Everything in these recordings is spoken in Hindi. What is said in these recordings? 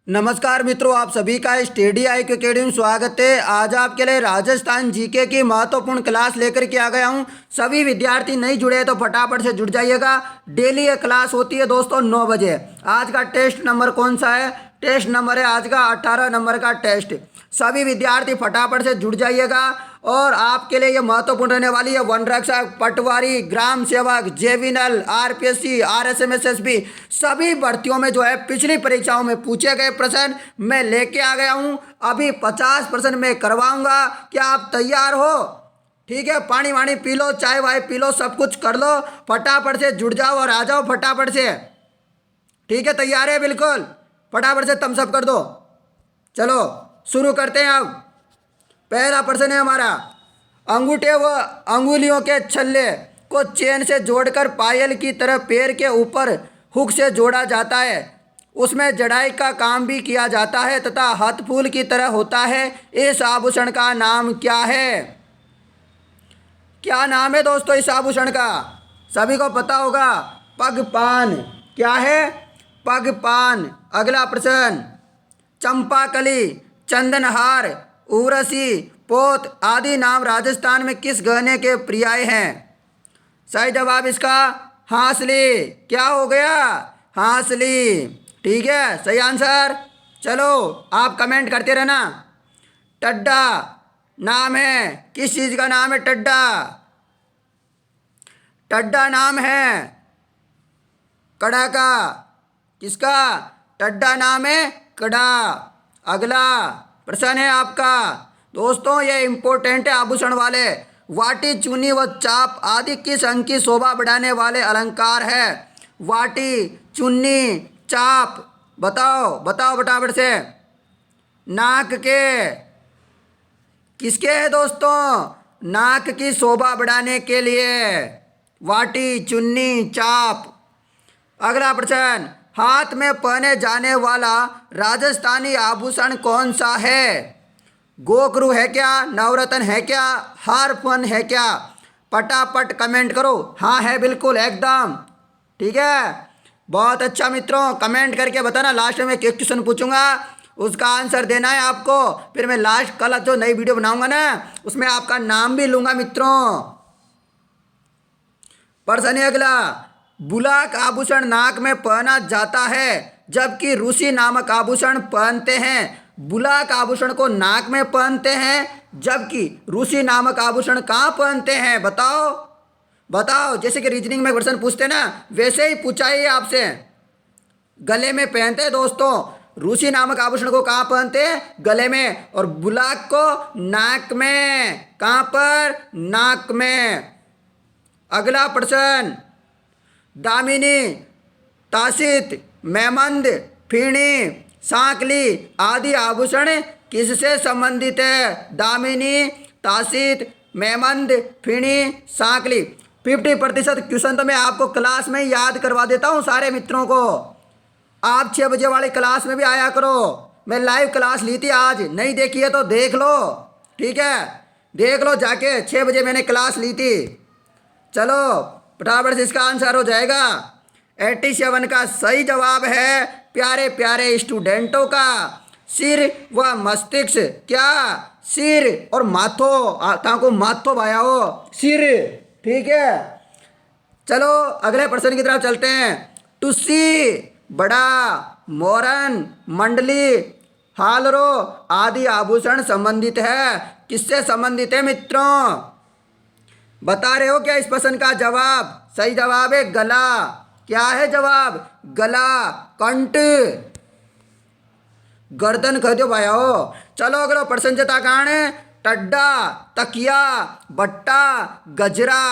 नमस्कार मित्रों, आप सभी का स्टडी IQ अकेडमी में स्वागत है। आज आपके लिए राजस्थान जीके की महत्वपूर्ण क्लास लेकर के आ गया हूं। सभी विद्यार्थी नहीं जुड़े हैं तो फटाफट से जुड़ जाइएगा। डेली ये क्लास होती है दोस्तों 9 बजे। आज का टेस्ट नंबर कौन सा है? टेस्ट नंबर है आज का 18 नंबर का टेस्ट। सभी विद्यार्थी फटाफट से जुड़ जाइएगा और आपके लिए ये महत्वपूर्ण रहने वाली है। वन रक्षक, पटवारी, ग्राम सेवक, जेविनल, RPSC, RSM SSB सभी भर्तियों में जो है पिछली परीक्षाओं में पूछे गए प्रश्न मैं लेके आ गया हूँ। अभी 50% मैं करवाऊंगा। क्या आप तैयार हो? ठीक है, पानी वानी पी लो, चाय वाय पी लो, सब कुछ कर लो, फटाफट से जुड़ जाओ और आ जाओ फटाफट से। ठीक है, तैयार है? बिल्कुल फटाफट से थम्स अप कर दो। चलो शुरू करते हैं। अब पहला प्रश्न है हमारा, अंगूठे व अंगुलियों के छल्ले को चेन से जोड़कर पायल की तरह पैर के ऊपर हुक से जोड़ा जाता है। उसमें जड़ाई का काम भी किया जाता है तथा हाथ फूल की तरह होता है। इस आभूषण का नाम क्या है? क्या नाम है दोस्तों इस आभूषण का? सभी को पता होगा, पगपान। क्या है? पगपान। अगला प्रश्न, चंपाकली, चंदनहार, उर्वशी, पोत आदि नाम राजस्थान में किस गहने के पर्याय हैं? सही जवाब इसका हांसली। क्या हो गया? हांसली। ठीक है, सही आंसर। चलो आप कमेंट करते रहना। टड्डा नाम है, किस चीज़ का नाम है? टड्डा। टड्डा नाम है कड़ा का। किसका? टड्डा नाम है कड़ा। अगला प्रश्न है आपका दोस्तों, ये इंपॉर्टेंट है आभूषण वाले। वाटी, चुन्नी व चाप आदि किस अंग की शोभा बढ़ाने वाले अलंकार है? वाटी, चुन्नी, चाप, बताओ बताओ फटाफट से। नाक के। किसके है दोस्तों? नाक की शोभा बढ़ाने के लिए वाटी, चुन्नी, चाप। अगला प्रश्न, हाथ में पहने जाने वाला राजस्थानी आभूषण कौन सा है? गोखरू है क्या? नवरत्न है क्या? हारफन है क्या? फटाफट कमेंट करो। हाँ है, बिल्कुल एकदम। ठीक है, बहुत अच्छा मित्रों, कमेंट करके बताना। लास्ट में एक क्वेश्चन पूछूंगा, उसका आंसर देना है आपको। फिर मैं लास्ट कल जो नई वीडियो बनाऊंगा ना, उसमें आपका नाम भी लूंगा मित्रों। प्रश्न है अगला, बुलाक आभूषण नाक में पहना जाता है जबकि रूसी नामक आभूषण पहनते हैं। बुलाक आभूषण को नाक में पहनते हैं जबकि रूसी नामक आभूषण कहाँ पहनते हैं? बताओ बताओ। जैसे कि रीजनिंग में क्वेश्चन पूछते हैं ना, वैसे ही पूछा है आपसे। गले में पहनते हैं दोस्तों। रूसी नामक आभूषण को कहाँ पहनते हैं? गले में। और बुलाक को नाक में। कहाँ पर? नाक में। अगला प्रश्न, दामिनी, तासित, मेमंद, फीणी, सांकली आदि आभूषण किससे संबंधित है? दामिनी, तासित, मेमंद, फीणी, सांकली। 50% क्वेश्चन तो मैं आपको क्लास में याद करवा देता हूँ सारे मित्रों को। आप 6 बजे वाली क्लास में भी आया करो। मैं लाइव क्लास ली थी आज, नहीं देखी है तो देख लो। ठीक है, देख लो जाके, 6 बजे मैंने क्लास ली थी। चलो फटाफट से इसका आंसर हो जाएगा। 87 का सही जवाब है प्यारे प्यारे स्टूडेंटों का सिर व मस्तिष्क। क्या? सिर और माथो। ताको माथो भाया हो, सिर। ठीक है, चलो अगले प्रश्न की तरफ चलते हैं। टुस्सी, बड़ा, मोरन, मंडली, हालरो आदि आभूषण संबंधित है। किससे संबंधित है मित्रों? बता रहे हो क्या इस प्रश्न का जवाब? सही जवाब है गला। क्या है जवाब? गला, कंठ, गर्दन कह दो भाया हो। चलो अगला प्रश्न जता कहां है? टड्डा, तकिया, बट्टा, गजरा।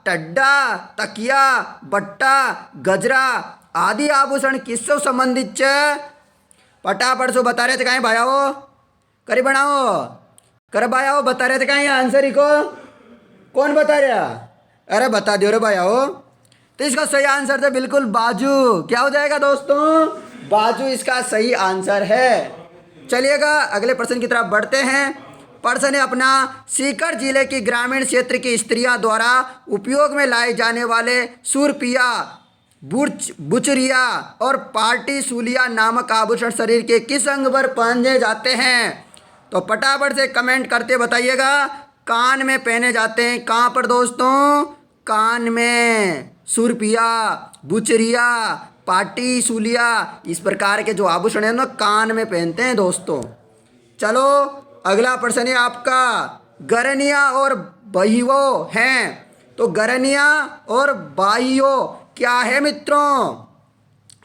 टड्डा, तकिया, बट्टा, गजरा आदि आभूषण किससे संबंधित है? फटाफट से बता रहे थे कहीं भाया हो। करी बनाओ कर भाया हो, बता रहे थे कहीं आंसर ही को। कौन बता रहा? अरे बता दो रे भाया हो। तो इसका सही आंसर है बिल्कुल बाजू। क्या हो जाएगा दोस्तों? बाजू इसका सही आंसर है। चलिएगा अगले प्रश्न की तरफ बढ़ते हैं। प्रश्न है अपना, सीकर जिले की ग्रामीण क्षेत्र की स्त्रियां द्वारा उपयोग में लाए जाने वाले सुरपिया बुचरिया और पार्टी सूलिया नामक आभूषण शरीर के किस अंग पर पहने जाते हैं? तो फटाफट से कमेंट करते बताइएगा। कान में पहने जाते हैं। कहाँ पर दोस्तों? कान में। सुरपिया, बुचरिया, पाटी सूलिया, इस प्रकार के जो आभूषण है ना कान में पहनते हैं दोस्तों। चलो अगला प्रश्न है आपका, गरनिया और बहिवो हैं। तो गरनिया और बाहियो क्या है मित्रों?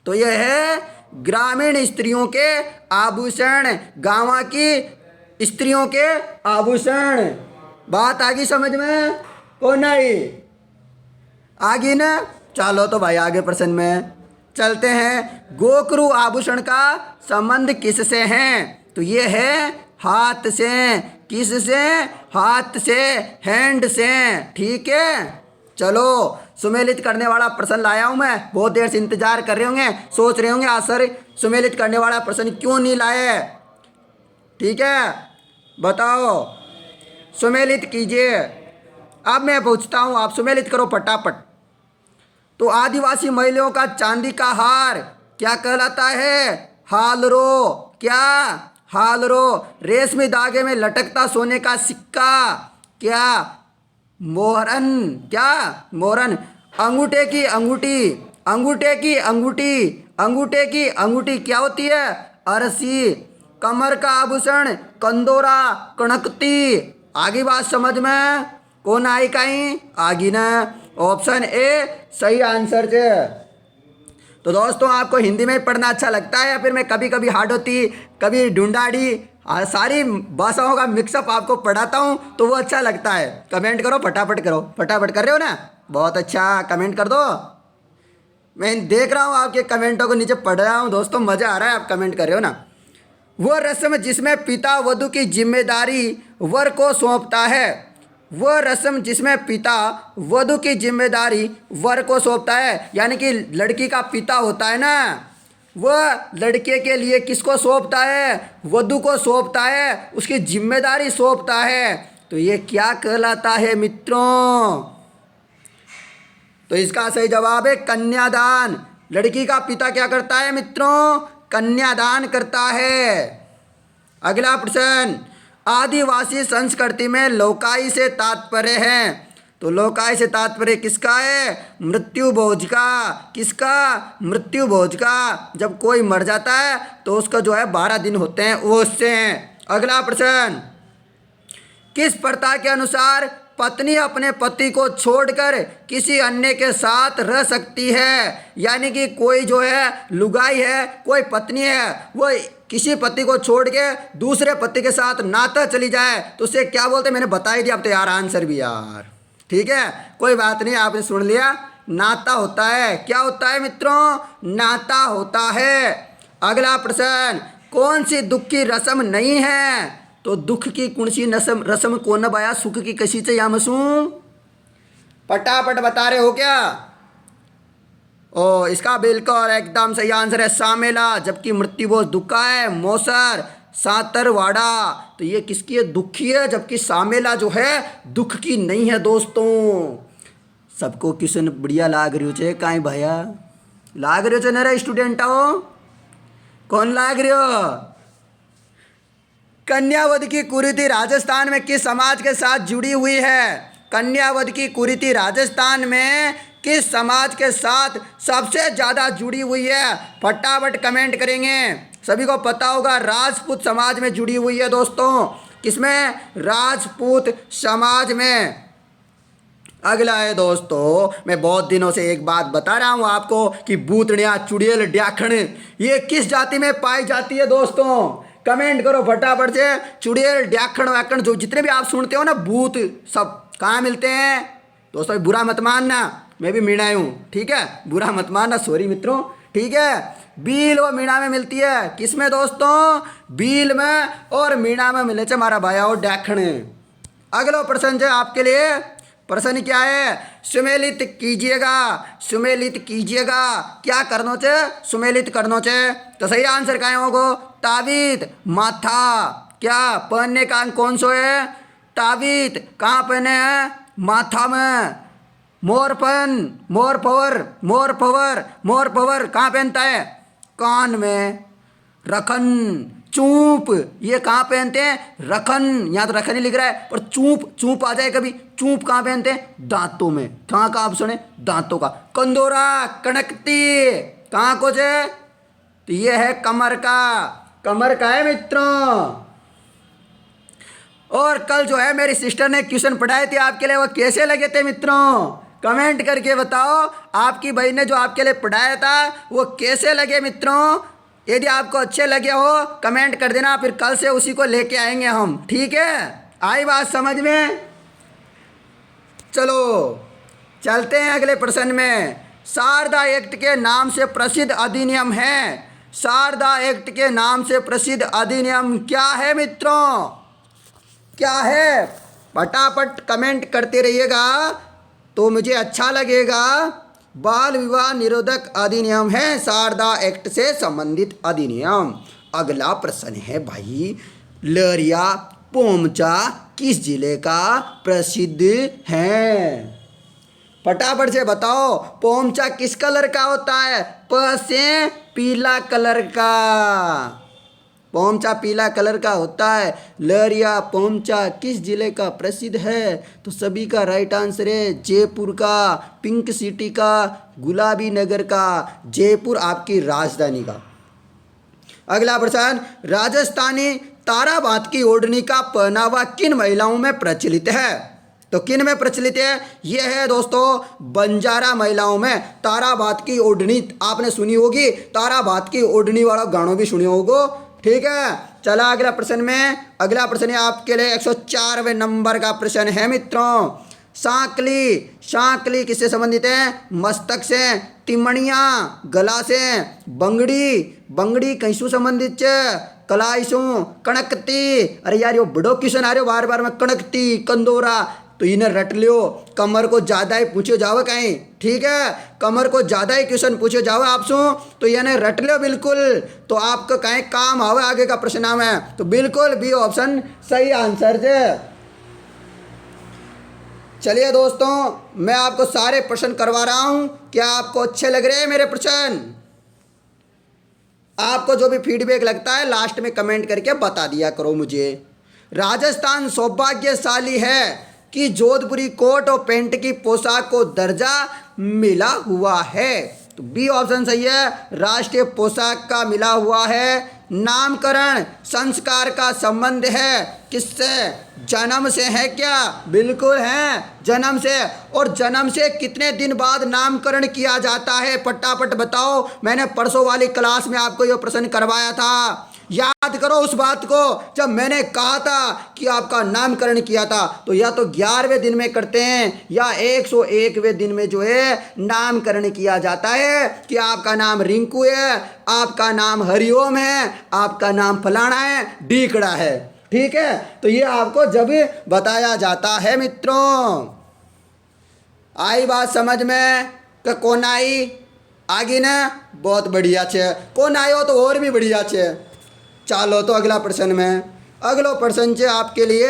तो यह है ग्रामीण स्त्रियों के आभूषण, गाँव की स्त्रियों के आभूषण। बात आ गई समझ में? को नहीं आ गई ना? चलो तो भाई आगे प्रश्न में चलते हैं। गोकरू आभूषण का संबंध किससे है? तो ये है हाथ से। किससे? हाथ से, हैंड से। ठीक है, चलो सुमेलित करने वाला प्रश्न लाया हूं मैं। बहुत देर से इंतजार कर रहे होंगे, सोच रहे होंगे आज सर सुमेलित करने वाला प्रश्न क्यों नहीं लाए। ठीक है, बताओ, सुमेलित कीजिए। अब मैं पूछता हूं, आप सुमेलित करो फटाफट। तो आदिवासी महिलाओं का चांदी का हार क्या कहलाता है? हालरो। क्या? हालरो। रेशमी धागे में लटकता सोने का सिक्का क्या? मोहरन। क्या? मोहरन। अंगूठे की अंगूठी। अंगूठे की अंगूठी। अंगूठे की अंगूठी क्या होती है? अरसी। कमर का आभूषण कंदोरा, कणकती। आगे बात समझ में? कौन आई कहीं? आगी ना? ऑप्शन ए सही आंसर है। तो दोस्तों आपको हिंदी में पढ़ना अच्छा लगता है या फिर मैं कभी कभी हाडोती, कभी ढूंढाड़ी, सारी भाषाओं का मिक्सअप आपको पढ़ाता हूँ तो वो अच्छा लगता है? कमेंट करो फटाफट करो। फटाफट कर रहे हो ना? बहुत अच्छा, कमेंट कर दो। मैं देख रहा हूँ आपके कमेंटों को, नीचे पढ़ रहा हूँ दोस्तों, मज़ा आ रहा है, आप कमेंट कर रहे हो ना। वो रस्म जिसमें पिता वधू की जिम्मेदारी वर को सौंपता है। वह रस्म जिसमें पिता वधू की जिम्मेदारी वर को सौंपता है, यानी कि लड़की का पिता होता है ना, वह लड़के के लिए किसको सौंपता है? वधू को सौंपता है, उसकी जिम्मेदारी सौंपता है। तो ये क्या कहलाता है मित्रों? तो इसका सही जवाब है कन्यादान। लड़की का पिता क्या करता है मित्रों? कन्यादान करता है। अगला प्रश्न, आदिवासी संस्कृति में लोकाई से तात्पर्य है। तो लोकाई से तात्पर्य किसका है? मृत्यु भोज का। किसका? मृत्यु भोज का। जब कोई मर जाता है तो उसका जो है 12 दिन होते हैं, वो उससे हैं। अगला प्रश्न, किस प्रथा के अनुसार पत्नी अपने पति को छोड़कर किसी अन्य के साथ रह सकती है? यानी कि कोई जो है लुगाई है, कोई पत्नी है, वो किसी पति को छोड़ के दूसरे पति के साथ नाता चली जाए तो उसे क्या बोलते हैं? मैंने बता ही दिया, अब तो यार आंसर भी यार। ठीक है, कोई बात नहीं, आपने सुन लिया। नाता होता है। क्या होता है मित्रों? नाता होता है। अगला प्रश्न, कौन सी दुख की रस्म नहीं है? तो दुख की कौन सी रस्म को न बाया, सुख की कसी से या मसूम? फटाफट बता रहे हो क्या? ओ, इसका बिल्कुल एकदम सही आंसर है सामेला। जबकि मृत्यु भोज दुख का है, मौसर, सातरवाड़ा। तो ये किसकी है? दुख की है, जबकि सामेला जो है दुख की नहीं है दोस्तों। सबको क्वेश्चन बढ़िया लाग रही हो चे काई भैया? लाग रही हो चे मेरा स्टूडेंट हो? कौन लाग रही हो? कन्यावध की कुरीति राजस्थान में किस समाज के साथ जुड़ी हुई है? कन्यावध की कुरीति राजस्थान में किस समाज के साथ सबसे ज़्यादा जुड़ी हुई है? फटाफट कमेंट करेंगे। सभी को पता होगा राजपूत समाज में जुड़ी हुई है दोस्तों। किसमें? राजपूत समाज में। अगला है दोस्तों, मैं बहुत दिनों से एक बात बता रहा हूँ आपको कि बूतड़िया, चुड़ैल, ड्याखण ये किस जाति में पाई जाती है दोस्तों? कमेंट करो फटाफट से। चुड़ैल, ड्याखण वाकण जो जितने भी आप सुनते हो ना भूत, सब कहाँ मिलते हैं दोस्तों? बुरा मत मानना, मैं भी मीणा हूँ, ठीक है? बुरा मत मानना, सॉरी मित्रों, ठीक है? बील और मीणा में मिलती है। किस में दोस्तों? बील में और मीणा में मिले चे हमारा भाया और ड्याखण। अगला प्रश्न है आपके लिए। प्रश्न क्या है? सुमेलित कीजिएगा। सुमेलित कीजिएगा। क्या करना चाहिए? सुमेलित करना चाहिए। तो सही आंसर क्या होगा? ताबीत, माथा। क्या पहनने का अंग कौन सा है? ताबीत। कहाँ पहने हैं? माथा में। मोरपन, मोर पवर, मोर पवर, मोर पवर कहाँ पहनता है? कान में। रखन, चूप, ये कहाँ पहनते हैं? रखन, यहाँ तो रखन ही लिख रहा है पर चूप, चूप आ जाए कभी। चूप कहाँ पहनते हैं? दांतों में। कहाँ का ऑप्शन है? दांतों का। कंदोरा, कनकती कहाँ को है? तो ये है कमर का। कमर का है मित्रों। और कल जो है मेरी सिस्टर ने क्वेश्चन पढ़ाए थे आपके लिए, वो कैसे लगे थे मित्रों? कमेंट करके बताओ आपकी बहन ने जो आपके लिए पढ़ाया था वो कैसे लगे मित्रों। यदि आपको अच्छे लगे हो कमेंट कर देना, फिर कल से उसी को लेके आएंगे हम, ठीक है? आई बात समझ में? चलो चलते हैं अगले प्रश्न में। शारदा एक्ट के नाम से प्रसिद्ध अधिनियम है। शारदा एक्ट के नाम से प्रसिद्ध अधिनियम क्या है मित्रों? क्या है? फटाफट कमेंट करते रहिएगा तो मुझे अच्छा लगेगा। बाल विवाह निरोधक अधिनियम है शारदा एक्ट से संबंधित अधिनियम। अगला प्रश्न है भाई, लहरिया पोमचा किस जिले का प्रसिद्ध है? फटाफट से बताओ, पोमचा किस कलर का होता है? प से पीला कलर का। पोमचा पीला कलर का होता है। लहरिया पोमचा किस जिले का प्रसिद्ध है? तो सभी का राइट आंसर है जयपुर का, पिंक सिटी का, गुलाबी नगर का। जयपुर आपकी राजधानी का। अगला प्रश्न, राजस्थानी ताराबात की ओढ़नी का पहनावा किन महिलाओं में प्रचलित है? तो किन में प्रचलित है? यह है दोस्तों बंजारा महिलाओं में ताराबात की ओढ़नी। आपने सुनी होगी, ताराबात की ओढ़नी वाला गानों भी सुनी होगो, ठीक है? चला अगला प्रश्न में। अगला प्रश्न है आपके लिए 104वें नंबर का प्रश्न है मित्रों। सांकली, सांकली किससे संबंधित है? मस्तक से। तिमणिया गला से। बंगड़ी, बंगड़ी कैसू संबंधित है? कलाइसू। कणकती, अरे यार यो बड़ो क्वेश्चन आ रहे हो बार बार में। कणकती, कंदोरा, तो इन्हें रट लियो। कमर को ज़्यादा ही पूछे जाओ कहीं, ठीक है? कमर को ज़्यादा ही क्वेश्चन पूछे जाओ आपसे तो इन्हें रट लियो बिल्कुल, तो आपका कहीं काम आवे आगे का प्रश्न में। तो बिल्कुल बी ऑप्शन सही आंसर है। चलिए दोस्तों, मैं आपको सारे प्रश्न करवा रहा हूँ। क्या आपको अच्छे लग रहे हैं मेरे प्रश्न? आपको जो भी फीडबैक लगता है लास्ट में कमेंट करके बता दिया करो मुझे। राजस्थान सौभाग्यशाली है कि जोधपुरी कोट और पैंट की पोशाक को दर्जा मिला हुआ है। तो बी ऑप्शन सही है, राष्ट्रीय पोशाक का मिला हुआ है। नामकरण संस्कार का संबंध है किससे? जन्म से है क्या? बिल्कुल है, जन्म से। और जन्म से कितने दिन बाद नामकरण किया जाता है? फटाफट बताओ। मैंने परसों वाली क्लास में आपको यह प्रश्न करवाया था, याद करो उस बात को, जब मैंने कहा था कि आपका नामकरण किया था। तो या तो 11वें दिन में करते हैं या 101वें दिन में जो है नामकरण किया जाता है कि आपका नाम रिंकू है, आपका नाम हरिओम है, आपका नाम फलाना है, ढीकड़ा है, ठीक है? तो ये आपको जब बताया जाता है मित्रों। आई बात समझ में? तो कौन आई? आगे ना बहुत बढ़िया छे। कौन आयो तो और भी बढ़िया छे। चलो तो अगला प्रश्न में। अगला प्रश्न है आपके लिए,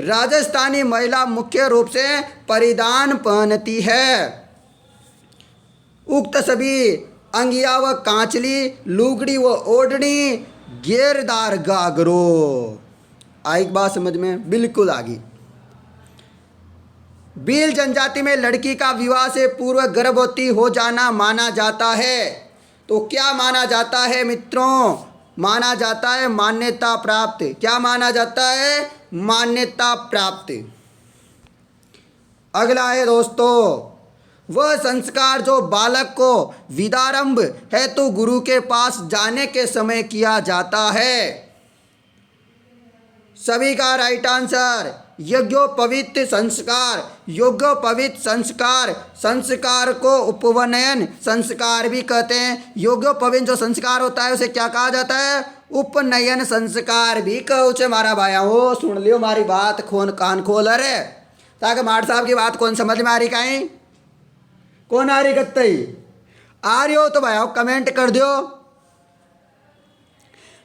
राजस्थानी महिला मुख्य रूप से परिधान पहनती है। उक्त सभी अंगिया व कांचली, लुगड़ी व ओढ़नी, घेरदार गागरो। आई बात समझ में? बिल्कुल आगी। भील जनजाति में लड़की का विवाह से पूर्व गर्भवती हो जाना माना जाता है। तो क्या माना जाता है मित्रों? माना जाता है मान्यता प्राप्त। क्या माना जाता है? मान्यता प्राप्त। अगला है दोस्तों, वह संस्कार जो बालक को विदारंभ हेतु गुरु के पास जाने के समय किया जाता है। सभी का राइट आंसर यज्ञोपवीत संस्कार। यज्ञोपवीत संस्कार, संस्कार को उपनयन संस्कार भी कहते हैं। यज्ञोपवीत जो संस्कार होता है उसे क्या कहा जाता है? उपनयन संस्कार भी कहो छे मारा भाया हो। सुन लियो मारी बात, खोन कान खोल रे, ताकि मार साहब की बात कौन समझ में आ रही? कहीं कौन आ रही? कत्तई आ रही हो तो भाई कमेंट कर दियो।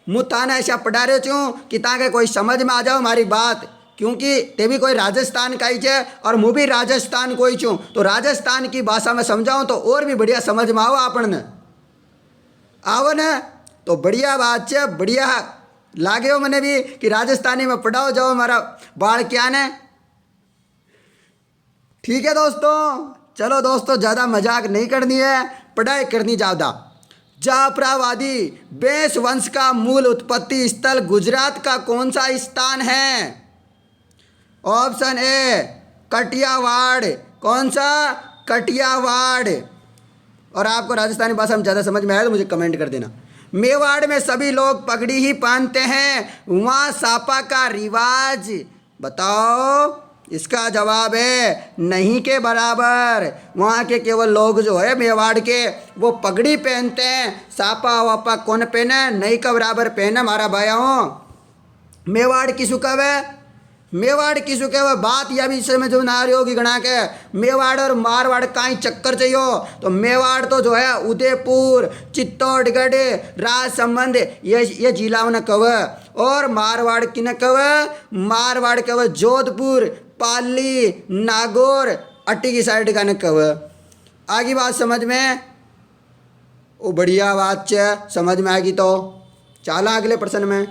मुँह ताना ऐसा पढ़ा रहे छूँ कि ताकि कोई समझ में आ जाओ हमारी बात क्योंकि ते भी कोई राजस्थान का ही है और मुँह भी राजस्थान को ही छूँ, तो राजस्थान की भाषा में समझाऊँ तो और भी बढ़िया समझ में आओ आपन आओ न। तो बढ़िया बात है, बढ़िया लागे हो मैंने भी कि राजस्थानी में पढ़ाओ जाओ हमारा बाल क्या न। ठीक है दोस्तों, चलो दोस्तों ज़्यादा मजाक नहीं करनी है, पढ़ाई करनी ज़्यादा। जाफराबादी बेस वंश का मूल उत्पत्ति स्थल गुजरात का कौन सा स्थान है? Option A Kathiawad. कौन सा? कटियावाड़। और आपको राजस्थानी भाषा में ज़्यादा समझ में आया तो मुझे कमेंट कर देना। मेवाड़ में सभी लोग पगड़ी ही पहनते हैं, वहाँ सापा का रिवाज बताओ। इसका जवाब है नहीं के बराबर। वहाँ के केवल लोग जो है मेवाड़ के वो पगड़ी पहनते हैं, सापा वापा कौन पहने, नहीं का बराबर पहने हमारा भाया हो। मेवाड़ किसु कब है? मेवाड़ किसु के वह बात या भी इससे में जो ना रही होगी गणा के मेवाड़ और मारवाड़ का ही चक्कर चाहिए। तो मेवाड़ तो जो है उदयपुर, चित्तौड़गढ़, राजसमंद ये जिलाओं ने कव, और मारवाड़ की न कव, मारवाड़ कव जोधपुर, पाली, नागौर, अट्टी की साइड का न कव। आगे बात समझ में? वो बढ़िया बात है, समझ में आएगी तो चला अगले प्रश्न में।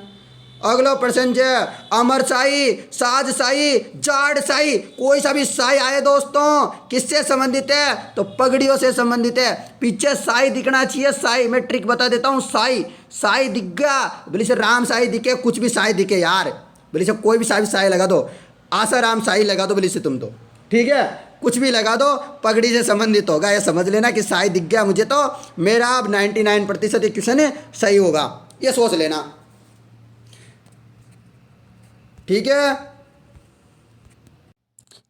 अगला प्रश्न है अमरशाही, साजशाही, जाड़शाही, कोई सा भी शाही आए दोस्तों किससे संबंधित है? तो पगड़ियों से संबंधित है। पीछे शाही दिखना चाहिए, शाही मैं ट्रिक बता देता हूँ। शाही शाही दिख गया बोले से राम शाही दिखे, कुछ भी शाही दिखे यार, बोले से कोई भी शाही लगा दो, आशा राम शाही लगा दो बोले से तुम तो ठीक है, कुछ भी लगा दो पगड़ी से संबंधित होगा। ये समझ लेना कि शाही दिख गया मुझे तो मेरा अब 99% ये क्वेश्चन सही होगा, ये सोच लेना। ठीक है,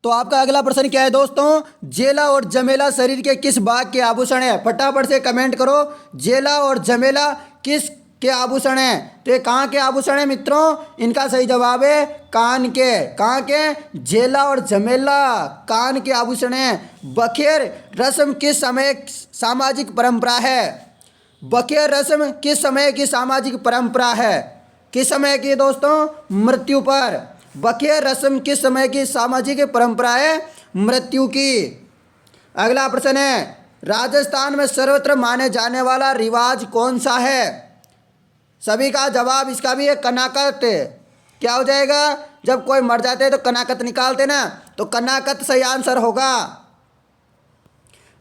तो आपका अगला प्रश्न क्या है दोस्तों? जेला और जमेला शरीर के किस भाग के आभूषण है? फटाफट से कमेंट करो, जेला और जमेला किस के आभूषण है? तो ये कहाँ के आभूषण है मित्रों? इनका सही जवाब है कान के। कहाँ के? जेला और जमेला कान के आभूषण है। बखेर रस्म किस समय सामाजिक परंपरा है? बखेर रस्म किस समय की सामाजिक परंपरा है? किस समय की दोस्तों? मृत्यु पर। बखेर रस्म किस समय की सामाजिक परंपरा है? मृत्यु की। अगला प्रश्न है राजस्थान में सर्वत्र माने जाने वाला रिवाज कौन सा है? सभी का जवाब इसका भी है कनाकत। क्या हो जाएगा? जब कोई मर जाते हैं तो कनाकत निकालते ना, तो कनाकत सही आंसर होगा।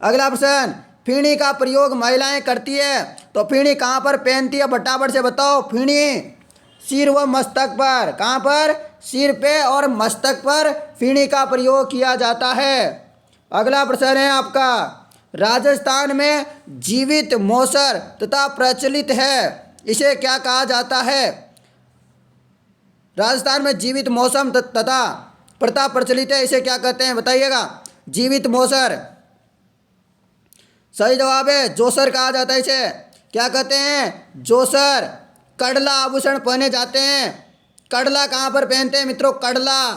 अगला प्रश्न फीणी का प्रयोग महिलाएं करती है, तो फीणी कहाँ पर पहनती है? फटाफट से बताओ। फीणी सिर व मस्तक पर। कहाँ पर? सिर पे और मस्तक पर फीणी का प्रयोग किया जाता है। अगला प्रश्न है आपका राजस्थान में जीवित मौसर तथा प्रचलित है, इसे क्या कहा जाता है? राजस्थान में जीवित मौसम तथा प्रथा प्रचलित है, इसे क्या कहते हैं बताइएगा? जीवित मौसर। सही जवाब है जोसर कहा जाता है। इसे क्या कहते हैं? जोसर। कड़ला आभूषण पहने जाते हैं। कड़ला कहाँ पर पहनते हैं मित्रों? कड़ला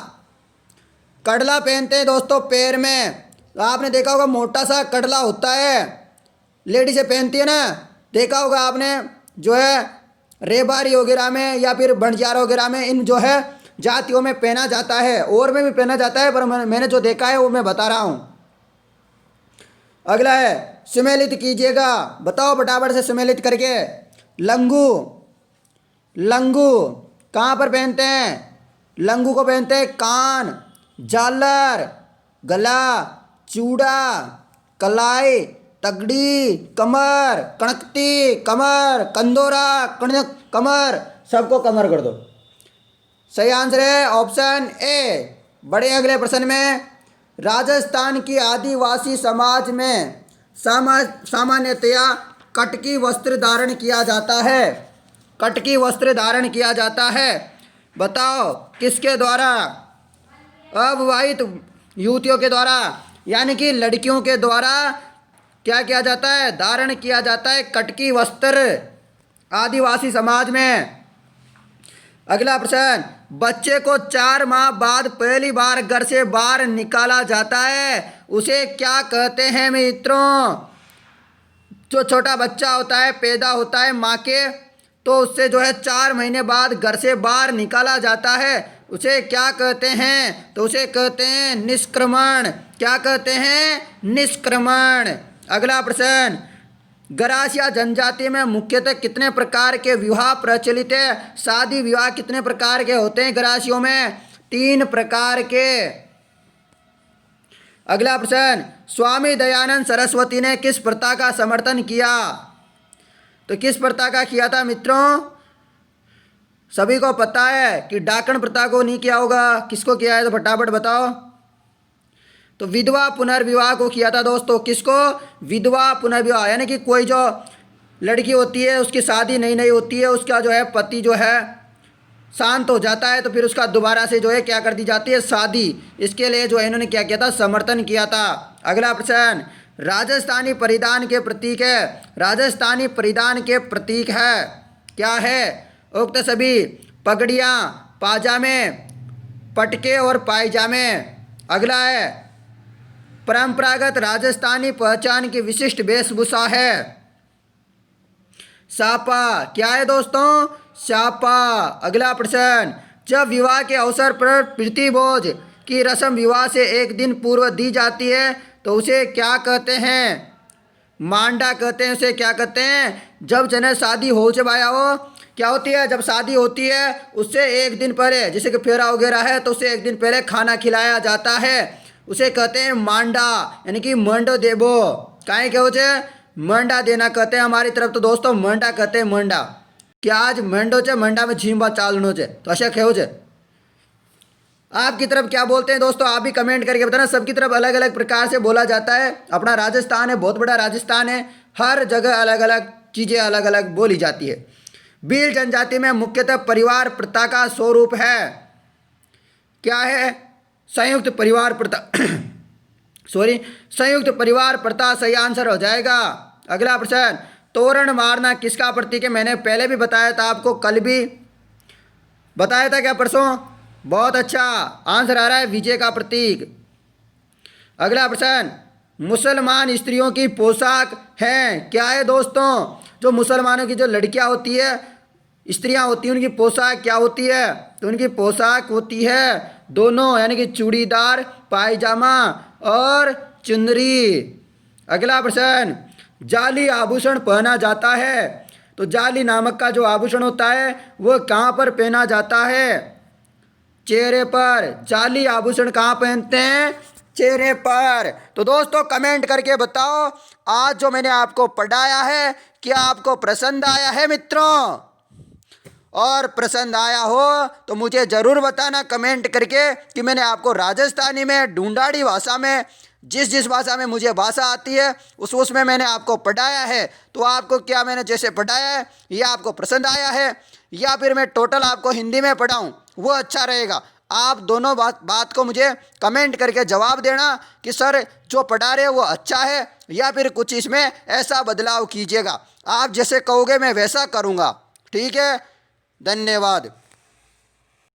कड़ला पहनते हैं दोस्तों पैर में। आपने देखा होगा मोटा सा कड़ला होता है, लेडी से पहनती है ना, देखा होगा आपने, जो है रेबारी वगैरह में या फिर बंजारा वगैरह में इन जो है जातियों में पहना जाता है, और में भी पहना जाता है, पर मैंने जो देखा है वो मैं बता रहा हूँ। अगला है सुमेलित कीजिएगा, बताओ फटाफट से सुमेलित करके। लंगू। लंगू कहाँ पर पहनते हैं? लंगू को पहनते हैं कान, झालर, गला, चूड़ा, कलाई, तगड़ी, कमर, कणकती, कमर, कंदोरा, कणक, कमर, सबको कमर कर दो। सही आंसर है ऑप्शन ए। बड़े अगले प्रश्न में राजस्थान की आदिवासी समाज में सामान्यतया कटकी वस्त्र धारण किया जाता है। कटकी वस्त्र धारण किया जाता है, बताओ किसके द्वारा? अविवाहित युवतियों के द्वारा, यानी कि लड़कियों के द्वारा क्या किया जाता है? धारण किया जाता है कटकी वस्त्र आदिवासी समाज में। अगला प्रश्न बच्चे को 4 माह बाद पहली बार घर से बाहर निकाला जाता है, उसे क्या कहते हैं मित्रों? जो छोटा बच्चा होता है पैदा होता है माँ के तो उससे जो है 4 महीने बाद घर से बाहर निकाला जाता है, उसे क्या कहते हैं? तो उसे कहते हैं निष्क्रमण। क्या कहते हैं? निष्क्रमण। अगला प्रश्न, गरासिया जनजाति में मुख्यतः कितने प्रकार के विवाह प्रचलित है? शादी विवाह कितने प्रकार के होते हैं गरासियों में? 3 प्रकार के। अगला प्रश्न, स्वामी दयानंद सरस्वती ने किस प्रथा का समर्थन किया? तो किस प्रथा का किया था मित्रों? सभी को पता है कि डाकण प्रथा को नहीं किया होगा, किसको किया है तो फटाफट बताओ। तो विधवा पुनर्विवाह को किया था दोस्तों। किसको? विधवा पुनर्विवाह, यानी कि कोई जो लड़की होती है उसकी शादी नई नई होती है, उसका जो है पति जो है शांत हो जाता है, तो फिर उसका दोबारा से जो है क्या कर दी जाती है? शादी। इसके लिए जो है इन्होंने क्या किया था? समर्थन किया था। अगला प्रश्न, राजस्थानी परिधान के प्रतीक है। राजस्थानी परिधान के प्रतीक है, क्या है? उक्त सभी पगड़ियाँ, पाजामे, पटके और पायजामे। अगला है, परंपरागत राजस्थानी पहचान की विशिष्ट वेशभूषा है सापा। क्या है दोस्तों? सापा। अगला प्रश्न, जब विवाह के अवसर पर प्रीति भोज की रस्म विवाह से एक दिन पूर्व दी जाती है तो उसे क्या कहते हैं? मांडा कहते हैं। उसे क्या कहते हैं? जब जने शादी हो चुकाया हो, क्या होती है? जब शादी होती है उससे एक दिन पहले, जैसे कि फेरा वगैरह है तो उसे एक दिन पहले खाना खिलाया जाता है, उसे कहते हैं मांडा, यानी कि मंडो देबो। काहे के होचे? मंडा देना कहते हैं हमारी तरफ तो दोस्तों, मंडा कहते हैं मंडा। क्या आज मंडो चे मंडा में झींबा चालनो चे तो अशा खेव चे। आपकी तरफ क्या बोलते हैं दोस्तों? आप भी कमेंट करके बताना। सबकी तरफ अलग अलग प्रकार से बोला जाता है। अपना राजस्थान है, बहुत बड़ा राजस्थान है, हर जगह अलग अलग चीज़ें अलग अलग बोली जाती है। भील जनजाति में मुख्यतः परिवार प्रथा का स्वरूप है, क्या है? संयुक्त परिवार प्रथा सॉरी, संयुक्त परिवार प्रथा सही आंसर हो जाएगा। अगला प्रश्न, तोरण मारना किसका प्रतीक है? मैंने पहले भी बताया था आपको, कल भी बताया था, क्या परसों? बहुत अच्छा आंसर आ रहा है, विजय का प्रतीक। अगला प्रश्न, मुसलमान स्त्रियों की पोशाक है, क्या है दोस्तों? जो मुसलमानों की जो लड़कियां होती है, स्त्रियां होती हैं, उनकी पोशाक क्या होती है? तो उनकी पोशाक होती है दोनों, यानी कि चूड़ीदार पायजामा और चुनरी। अगला प्रश्न, जाली आभूषण पहना जाता है, तो जाली नामक का जो आभूषण होता है वो कहाँ पर पहना जाता है? चेहरे पर। जाली आभूषण कहाँ पहनते हैं? चेहरे पर। तो दोस्तों कमेंट करके बताओ, आज जो मैंने आपको पढ़ाया है क्या आपको पसंद आया है मित्रों? और पसंद आया हो तो मुझे ज़रूर बताना कमेंट करके कि मैंने आपको राजस्थानी में, ढूंढाड़ी भाषा में, जिस भाषा में मुझे भाषा आती है उसमें मैंने आपको पढ़ाया है। तो आपको क्या मैंने जैसे पढ़ाया है ये आपको पसंद आया है, या फिर मैं टोटल आपको हिंदी में पढ़ाऊँ वो अच्छा रहेगा? आप दोनों बात को मुझे कमेंट करके जवाब देना कि सर जो पढ़ा रहे वो अच्छा है या फिर कुछ इसमें ऐसा बदलाव कीजिएगा। आप जैसे कहोगे मैं वैसा करूँगा, ठीक है? धन्यवाद।